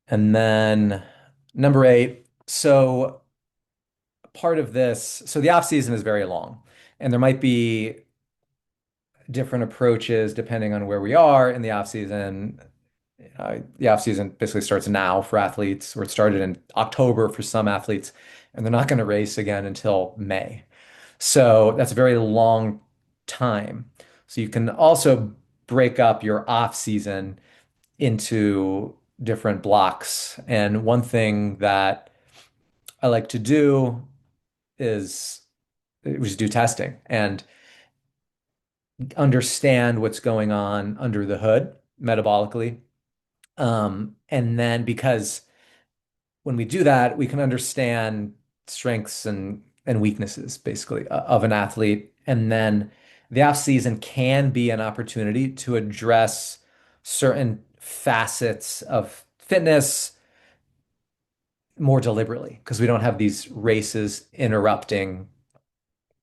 And then number eight. So part of this, so the off season is very long, and there might be different approaches depending on where we are in the off season. The off season basically starts now for athletes, or it started in October for some athletes, and they're not going to race again until May. So that's a very long time. So you can also break up your off season into different blocks. And one thing that I like to do is we just do testing and understand what's going on under the hood metabolically. And then because when we do that, we can understand strengths and weaknesses basically of an athlete. And then the off season can be an opportunity to address certain facets of fitness more deliberately because we don't have these races interrupting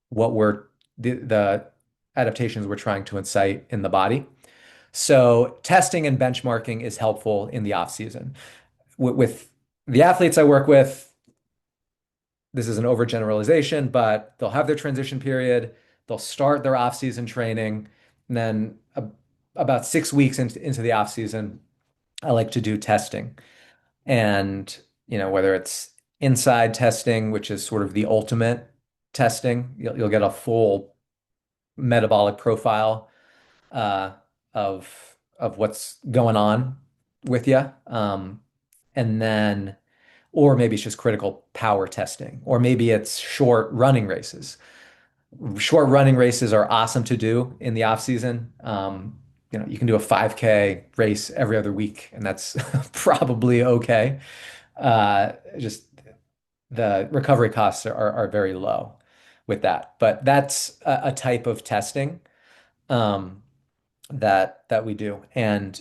what we're the adaptations we're trying to incite in the body. So testing and benchmarking is helpful in the off season. With the athletes I work with, this is an overgeneralization, but they'll have their transition period, they'll start their off season training, and then about 6 weeks into the off season, I like to do testing. And, whether it's inside testing, which is sort of the ultimate testing, you'll get a full metabolic profile uh, of what's going on with you. And then, or maybe it's just critical power testing, or maybe it's short running races. Short running races are awesome to do in the off season. You can do a 5K race every other week, and that's probably okay. Just the recovery costs are very low with that. But that's a type of testing um, that we do. And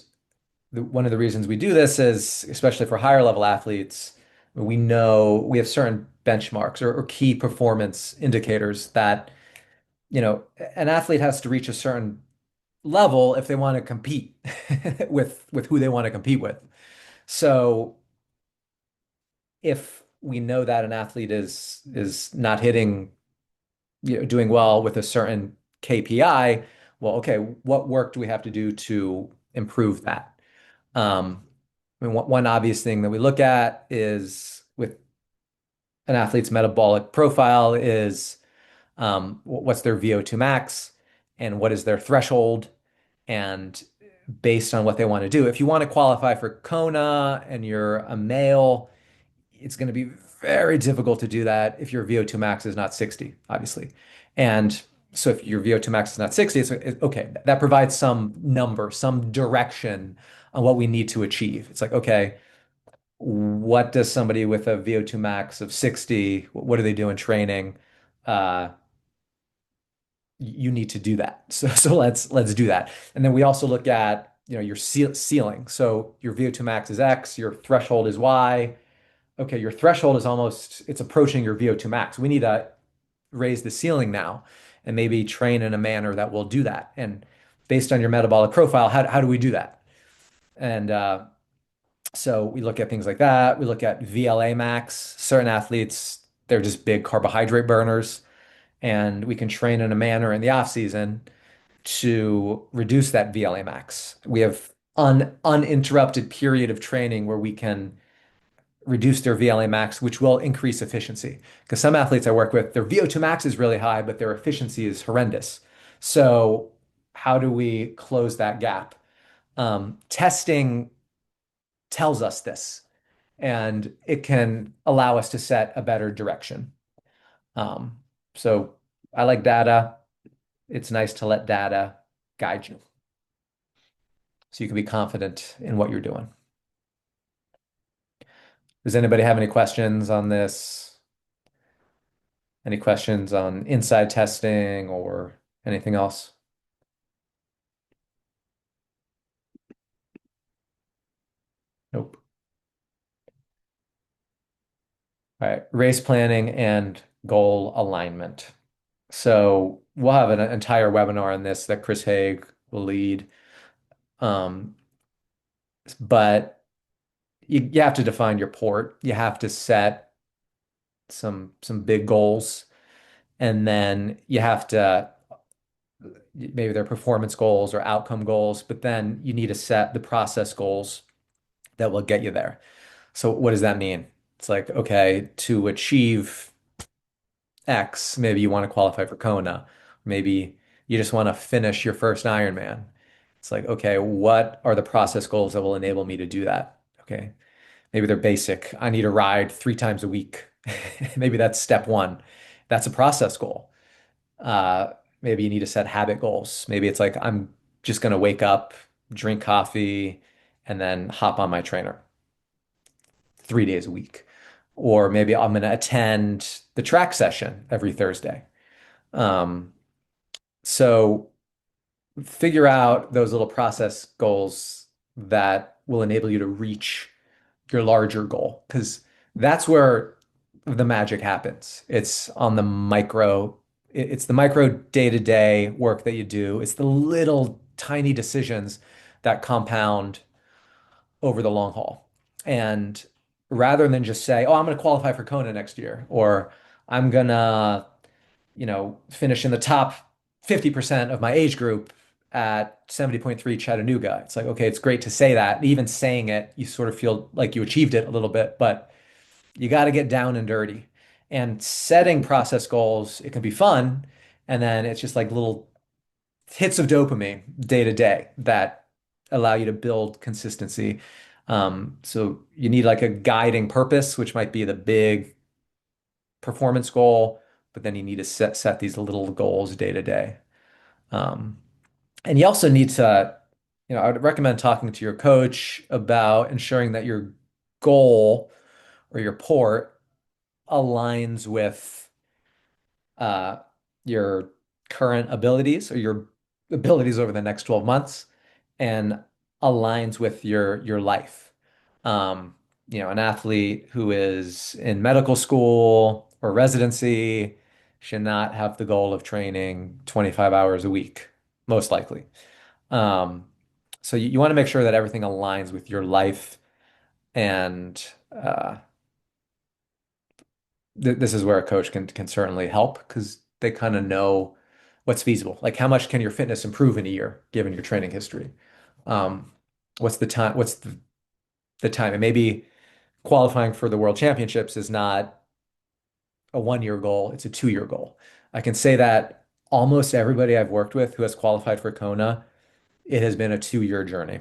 one of the reasons we do this is, especially for higher level athletes, we know we have certain benchmarks or key performance indicators that, an athlete has to reach a certain level if they want to compete with who they want to compete with. So if we know that an athlete is not hitting, doing well with a certain KPI, well, okay, what work do we have to do to improve that? I mean, one obvious thing that we look at is with an athlete's metabolic profile is what's their VO2 max and what is their threshold. And based on what they want to do. If you want to qualify for Kona and you're a male, it's going to be very difficult to do that if your VO2 max is not 60, obviously. And so if your VO2 max is not 60, okay, that provides some number, some direction on what we need to achieve. It's like, okay, what does somebody with a VO2 max of 60, what do they do in training? Uh, you need to do that. So let's do that. And then we also look at, your ceiling. So your VO2 max is X, your threshold is Y. Okay, your threshold is it's approaching your VO2 max. We need to raise the ceiling now and maybe train in a manner that will do that. And based on your metabolic profile, how do we do that? And so we look at things like that. We look at VLA max. Certain athletes, they're just big carbohydrate burners, and we can train in a manner in the off season to reduce that VLA max. We have uninterrupted period of training where we can reduce their VLA max, which will increase efficiency. Because some athletes I work with, their VO2 max is really high, but their efficiency is horrendous. So how do we close that gap? Testing tells us this, and it can allow us to set a better direction. Um, so I like data. It's nice to let data guide you so you can be confident in what you're doing. Does anybody have any questions on this? Any questions on inside testing or anything else? Nope. All right, race planning and goal alignment. So we'll have an entire webinar on this that Chris Haig will lead. Um, but you have to define your port. You have to set some big goals, and then you have to maybe they're performance goals or outcome goals, but then you need to set the process goals that will get you there. So what does that mean? It's like, okay, to achieve X, maybe you want to qualify for Kona. Maybe you just want to finish your first Ironman. It's like, okay, what are the process goals that will enable me to do that? Okay. Maybe they're basic. I need to ride 3 times a week. Maybe that's step one. That's a process goal. Maybe you need to set habit goals. Maybe it's like, I'm just going to wake up, drink coffee, and then hop on my trainer 3 days a week. Or maybe I'm going to attend the track session every Thursday. Um, so figure out those little process goals that will enable you to reach your larger goal, because that's where the magic happens. It's the micro day-to-day work that you do. It's the little tiny decisions that compound over the long haul. And rather than just say, oh, I'm going to qualify for Kona next year, or I'm going to, finish in the top 50% of my age group at 70.3 Chattanooga. It's like, okay, it's great to say that. Even saying it, you sort of feel like you achieved it a little bit, but you got to get down and dirty. And setting process goals, it can be fun. And then it's just like little hits of dopamine day to day that allow you to build consistency. So you need like a guiding purpose, which might be the big performance goal, but then you need to set these little goals day to day. Um, and you also need to, I would recommend talking to your coach about ensuring that your goal or your port aligns with uh, your current abilities or your abilities over the next 12 months and aligns with your life. An athlete who is in medical school or residency should not have the goal of training 25 hours a week, most likely. Um, so you want to make sure that everything aligns with your life, and this is where a coach can certainly help because they kind of know what's feasible. Like how much can your fitness improve in a year given your training history? Um, what's the time? What's the time? And maybe qualifying for the World Championships is not a 1 year goal; it's a 2 year goal. I can say that almost everybody I've worked with who has qualified for Kona it has been a 2 year journey.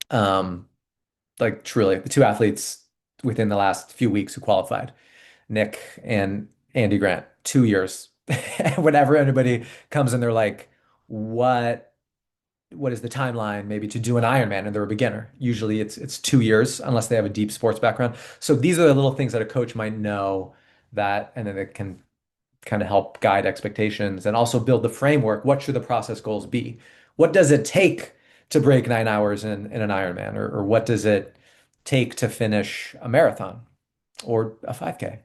Um, like truly, the two athletes within the last few weeks who qualified, Nick and Andy Grant, 2 years. Whenever anybody comes in, they're like, "What? What is the timeline maybe to do an Ironman?" And they're a beginner. Usually, it's 2 years unless they have a deep sports background. So these are the little things that a coach might know that, and then it can kind of help guide expectations and also build the framework. What should the process goals be? What does it take to break 9 hours in an Ironman, or what does it take to finish a marathon or a 5K?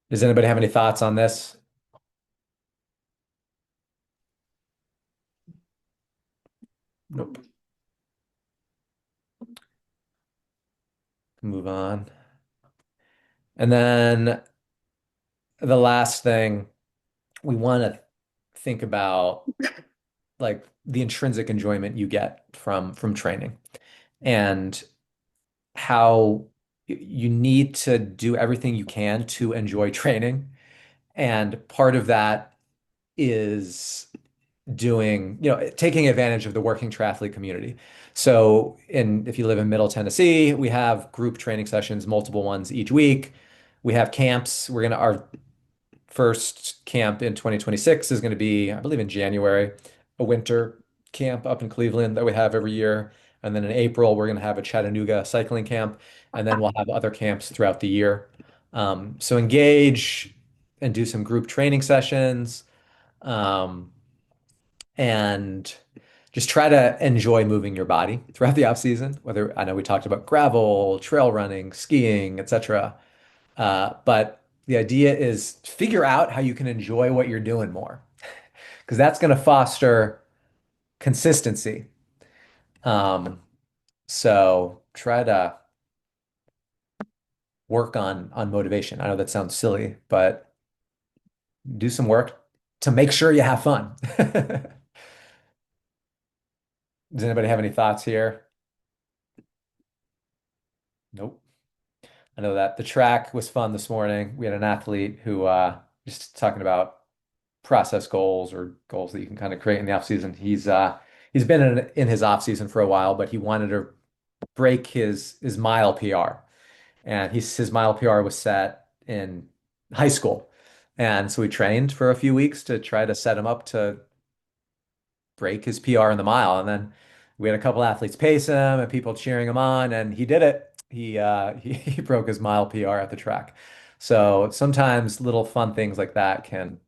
Does anybody have any thoughts on this? Nope. Move on. And then the last thing we want to think about, like the intrinsic enjoyment you get from training and how you need to do everything you can to enjoy training. And part of that is taking advantage of the working triathlete community. So if you live in Middle Tennessee, we have group training sessions, multiple ones each week. We have camps. Our first camp in 2026 is going to be, I believe, in January, a winter camp up in Cleveland that we have every year. And then in April, we're going to have a Chattanooga cycling camp. And then we'll have other camps throughout the year. So engage and do some group training sessions. Um, and just try to enjoy moving your body throughout the off season. Whether I know we talked about gravel, trail running, skiing, etc. But the idea is figure out how you can enjoy what you're doing more, because that's going to foster consistency. Um, so try to work on motivation. I know that sounds silly, but do some work to make sure you have fun. Does anybody have any thoughts here? Nope. I know that the track was fun this morning. We had an athlete who just talking about process goals or goals that you can kind of create in the off season. He's been in his off season for a while, but he wanted to break his mile PR. And his mile PR was set in high school. And so we trained for a few weeks to try to set him up to break his PR in the mile. And then we had a couple athletes pace him and people cheering him on, and he did it. He broke his mile PR at the track. So sometimes little fun things like that can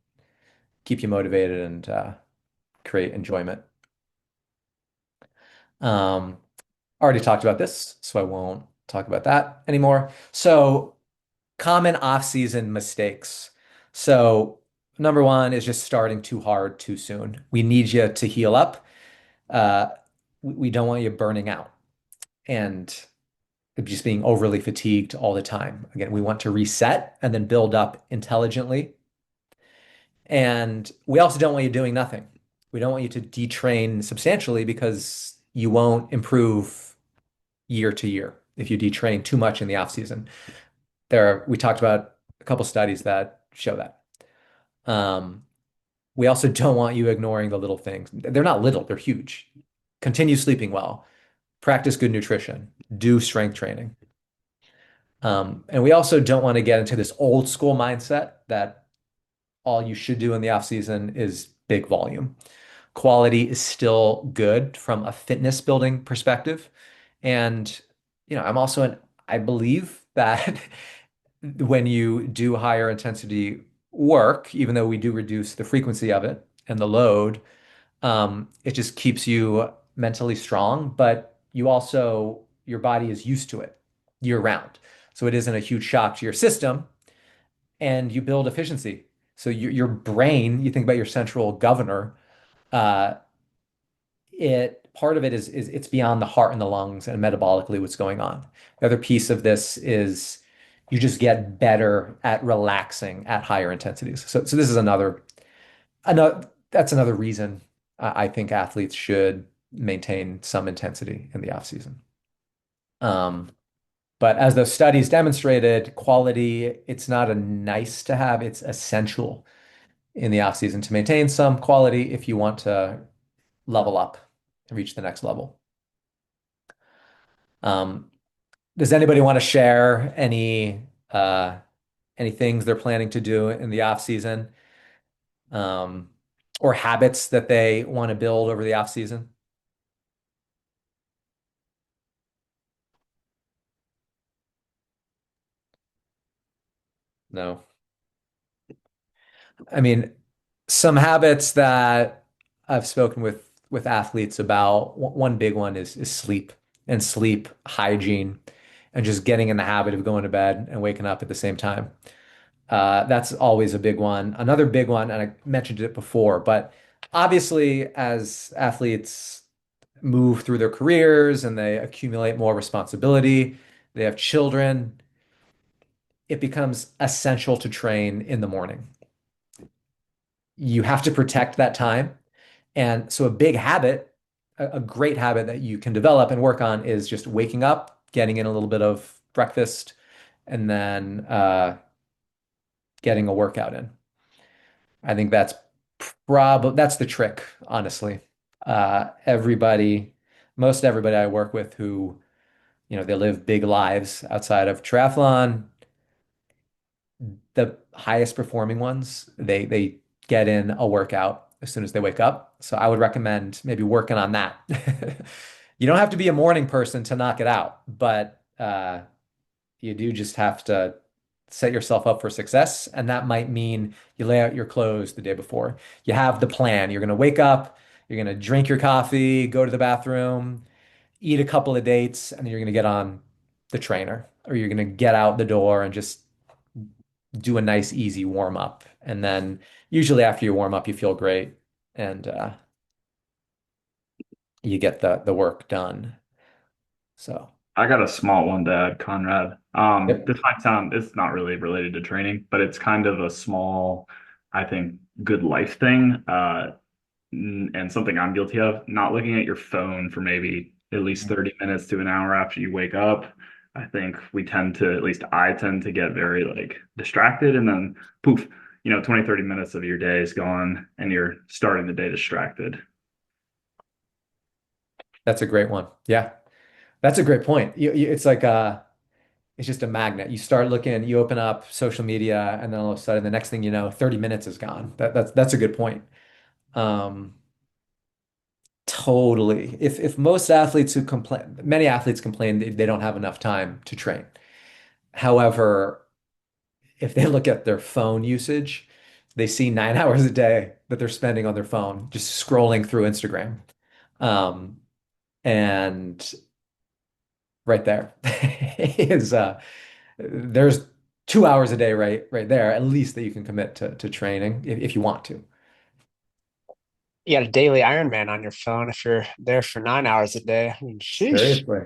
keep you motivated and create enjoyment. Um, Already talked about this, so I won't talk about that anymore. So common off-season mistakes. So number one is just starting too hard too soon. We need you to heal up. Uh, we don't want you burning out and just being overly fatigued all the time. Again, we want to reset and then build up intelligently. And we also don't want you doing nothing. We don't want you to detrain substantially because you won't improve year to year if you detrain too much in the off season. We talked about a couple studies that show that. Um, we also don't want you ignoring the little things. They're not little, they're huge. Continue sleeping well, practice good nutrition, do strength training. And we also don't want to get into this old school mindset that all you should do in the off season is big volume. Quality is still good from a fitness building perspective. And, I believe that when you do higher intensity work, even though we do reduce the frequency of it and the load, it just keeps you mentally strong, but your body is used to it year round. So it isn't a huge shock to your system and you build efficiency. So your brain, you think about your central governor, uh, it part of it is it's beyond the heart and the lungs and metabolically what's going on. The other piece of this is you just get better at relaxing at higher intensities. So this is another that's another reason I think athletes should maintain some intensity in the off season. Um, but as those studies demonstrated, quality, it's not a nice to have, it's essential in the off season to maintain some quality if you want to level up and reach the next level. Um, does anybody want to share any things they're planning to do in the off season, um, or habits that they want to build over the off season? No. I mean, some habits that I've spoken with athletes about, one big one is sleep and sleep hygiene and just getting in the habit of going to bed and waking up at the same time. That's always a big one. Another big one, and I mentioned it before, but obviously as athletes move through their careers and they accumulate more responsibility, they have children, it becomes essential to train in the morning. You have to protect that time. And so a big habit, a great habit that you can develop and work on is just waking up, getting in a little bit of breakfast, and then getting a workout in. I think that's the trick, honestly. Everybody, most everybody I work with who, they live big lives outside of triathlon, the highest performing ones, they get in a workout as soon as they wake up. So I would recommend maybe working on that. You don't have to be a morning person to knock it out, but you do just have to set yourself up for success. And that might mean you lay out your clothes the day before. You have the plan. You're going to wake up, you're going to drink your coffee, go to the bathroom, eat a couple of dates, and then you're going to get on the trainer or you're going to get out the door and just do a nice, easy warm up. And then usually after you warm up, you feel great and you get the work done. So, I got a small one to add, Conrad. yep. This might sound, it's not really related to training, but it's kind of a small, I think, good life thing. And something I'm guilty of, not looking at your phone for maybe at least 30 minutes to an hour after you wake up. I think at least I tend to get very like distracted and then poof, 20, 30 minutes of your day is gone and you're starting the day distracted. That's a great one. Yeah. That's a great point. It's like it's just a magnet. You start looking, you open up social media, and then all of a sudden, the next thing you know, 30 minutes is gone. That's a good point. Um, totally. If most athletes who complain, many athletes complain they don't have enough time to train. However, if they look at their phone usage, they see 9 hours a day that they're spending on their phone, just scrolling through Instagram. Um, and right there is there's 2 hours a day right there at least that you can commit to training if you want to. You got a daily Ironman on your phone if you're there for 9 hours a day. I mean, sheesh. Seriously.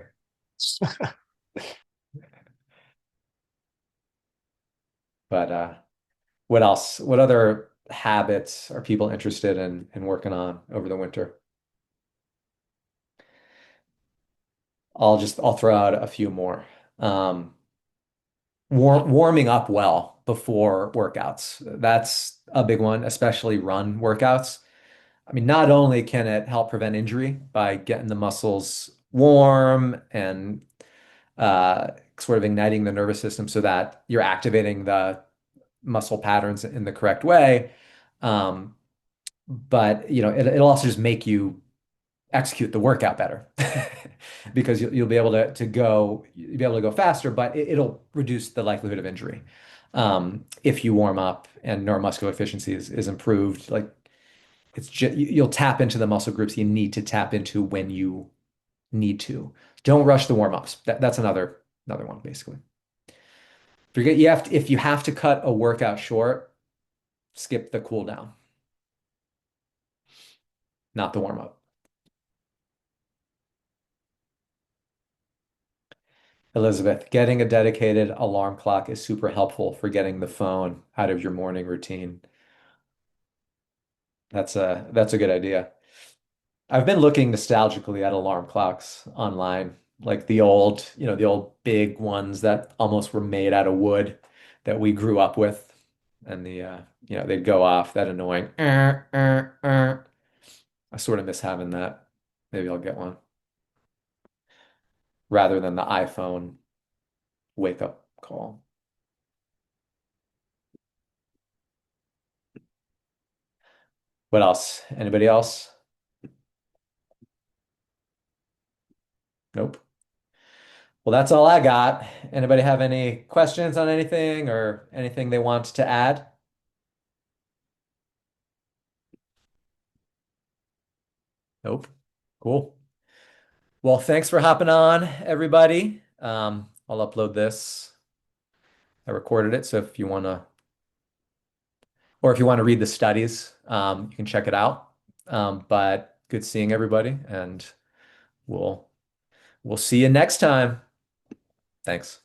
But what else? What other habits are people interested in working on over the winter? I'll throw out a few more. Um, warming up well before workouts. That's a big one, especially run workouts. I mean, not only can it help prevent injury by getting the muscles warm and sort of igniting the nervous system so that you're activating the muscle patterns in the correct way. Um, but it'll also just make you execute the workout better because you'll be able you'll be able to go faster, but it'll reduce the likelihood of injury. If you warm up and neuromuscular efficiency is improved, like it's just you'll tap into the muscle groups you need to tap into when you need to. Don't rush the warm-ups. That's another one, basically. If you have to cut a workout short, skip the cool down, not the warm-up. Elizabeth, getting a dedicated alarm clock is super helpful for getting the phone out of your morning routine. That's a good idea. I've been looking nostalgically at alarm clocks online, like the old big ones that almost were made out of wood that we grew up with. and they'd go off that annoying. I sort of miss having that. Maybe I'll get one rather than the iPhone wake up call. What else? Anybody else? Nope. Well, that's all I got. Anybody have any questions on anything or anything they want to add? Nope. Cool. Well, thanks for hopping on, everybody. I'll upload this. I recorded it, so if you want to, or if you want to read the studies, you can check it out. But good seeing everybody, and we'll we'll see you next time. Thanks.